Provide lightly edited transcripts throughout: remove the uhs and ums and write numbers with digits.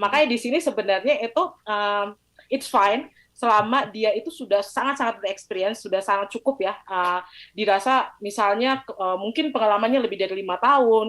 Makanya di sini sebenarnya itu it's fine selama dia itu sudah sangat-sangat bereksperience, sudah sangat cukup ya. Dirasa misalnya mungkin pengalamannya lebih dari 5 tahun.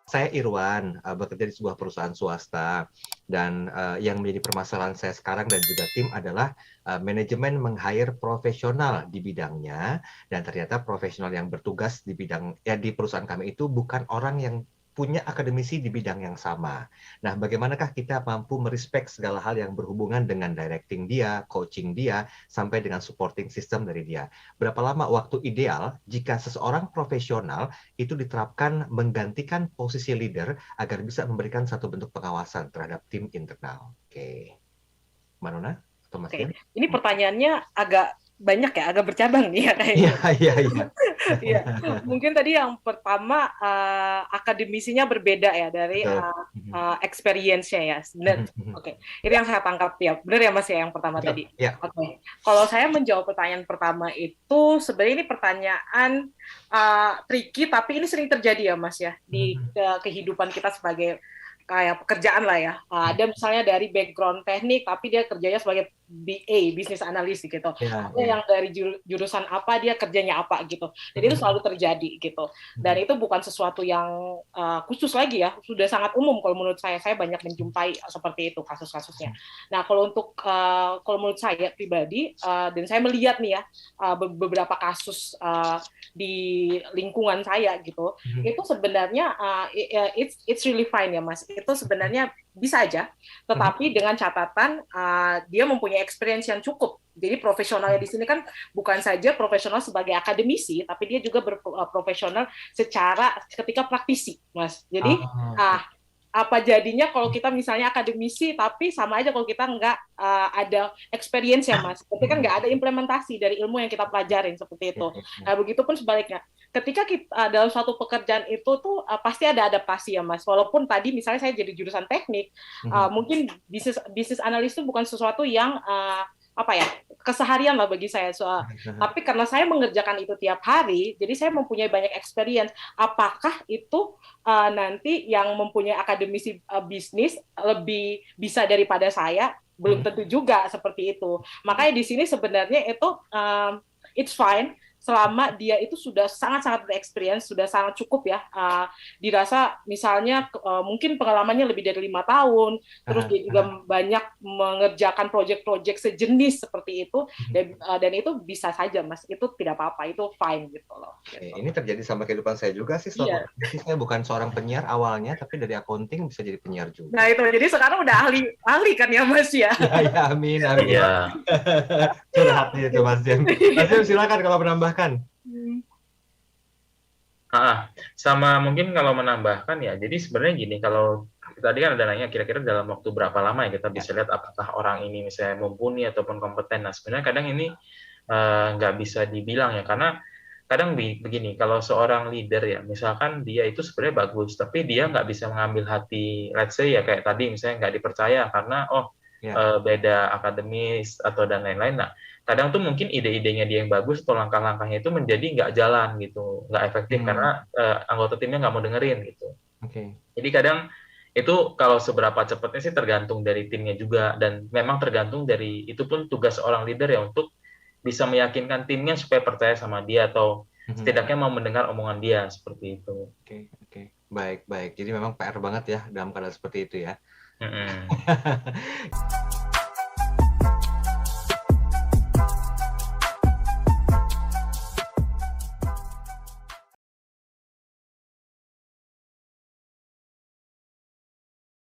Saya Irwan, bekerja di sebuah perusahaan swasta, dan yang menjadi permasalahan saya sekarang dan juga tim adalah manajemen meng-hire profesional di bidangnya, dan ternyata profesional yang bertugas di bidang di perusahaan kami itu bukan orang yang punya akademisi di bidang yang sama. Nah, bagaimanakah kita mampu merespek segala hal yang berhubungan dengan directing dia, coaching dia, sampai dengan supporting system dari dia? Berapa lama waktu ideal jika seseorang profesional itu diterapkan menggantikan posisi leader agar bisa memberikan satu bentuk pengawasan terhadap tim internal? Oke, Mbak Nona atau Mas Dian? Ini pertanyaannya agak banyak ya, agak bercabang nih ya kayaknya. Iya. Iya, mungkin tadi yang pertama akademisinya berbeda ya dari experience-nya ya. Benar. Oke. Itu yang saya tangkap ya. Benar ya Mas ya yang pertama tadi. Ya. Oke. Kalau saya menjawab pertanyaan pertama itu sebenarnya ini pertanyaan tricky tapi ini sering terjadi ya Mas ya di kehidupan kita sebagai kayak pekerjaan lah ya. Ada misalnya dari background teknik tapi dia kerjanya sebagai BA, business analyst gitu. Ada yang dari jurusan apa dia kerjanya apa gitu. Jadi itu selalu terjadi gitu. Dan itu bukan sesuatu yang khusus lagi ya. Sudah sangat umum kalau menurut saya. Saya banyak menjumpai seperti itu kasus-kasusnya. Nah, kalau menurut saya pribadi dan saya melihat nih ya beberapa kasus di lingkungan saya gitu. Itu sebenarnya it's really fine ya Mas. Itu sebenarnya bisa aja, tetapi dengan catatan dia mempunyai experience yang cukup. Jadi profesionalnya di sini kan bukan saja profesional sebagai akademisi, tapi dia juga berprofesional secara ketika praktisi, Mas. Jadi apa jadinya kalau kita misalnya akademisi, tapi sama aja kalau kita nggak ada experience ya Mas. Berarti kan nggak ada implementasi dari ilmu yang kita pelajarin seperti itu. Nah, begitupun sebaliknya. Ketika kita dalam suatu pekerjaan itu tuh pasti ada adaptasi ya Mas. Walaupun tadi misalnya saya jadi jurusan teknik, mungkin bisnis analis itu bukan sesuatu yang keseharian lah bagi saya. Tapi karena saya mengerjakan itu tiap hari, jadi saya mempunyai banyak experience. Apakah itu nanti yang mempunyai akademisi bisnis lebih bisa daripada saya? Belum tentu juga seperti itu. Makanya di sini sebenarnya itu it's fine selama dia itu sudah sangat-sangat bereksperience, sudah sangat cukup ya, dirasa misalnya mungkin pengalamannya lebih dari 5 tahun, terus dia juga banyak mengerjakan proyek-proyek sejenis seperti itu, dan itu bisa saja Mas, itu tidak apa-apa, itu fine gitu loh. Gitu. Ini terjadi sama kehidupan saya juga sih, saya bukan seorang penyiar awalnya, tapi dari accounting bisa jadi penyiar juga. Nah itu, jadi sekarang udah ahli kan ya Mas ya? Ya, amin. Ya. Curhat itu Mas Jem. Mas Jem silakan kalau menambahkan. Sama mungkin kalau menambahkan ya, jadi sebenarnya gini, kalau tadi kan ada nanya kira-kira dalam waktu berapa lama ya kita bisa lihat apakah orang ini misalnya mumpuni ataupun kompeten. Nah sebenarnya kadang ini nggak bisa dibilang ya, karena kadang begini, kalau seorang leader ya, misalkan dia itu sebenarnya bagus, tapi dia nggak bisa mengambil hati, let's say ya kayak tadi misalnya nggak dipercaya karena beda akademis atau dan lain-lain. Nah kadang tuh mungkin ide-idenya dia yang bagus atau langkah-langkahnya itu menjadi nggak jalan gitu, nggak efektif karena anggota timnya nggak mau dengerin gitu. Jadi kadang itu kalau seberapa cepatnya sih tergantung dari timnya juga, dan memang tergantung dari itu pun tugas seorang leader ya untuk bisa meyakinkan timnya supaya percaya sama dia atau setidaknya mau mendengar omongan dia seperti itu. Oke. Baik. Jadi memang PR banget ya dalam keadaan seperti itu ya.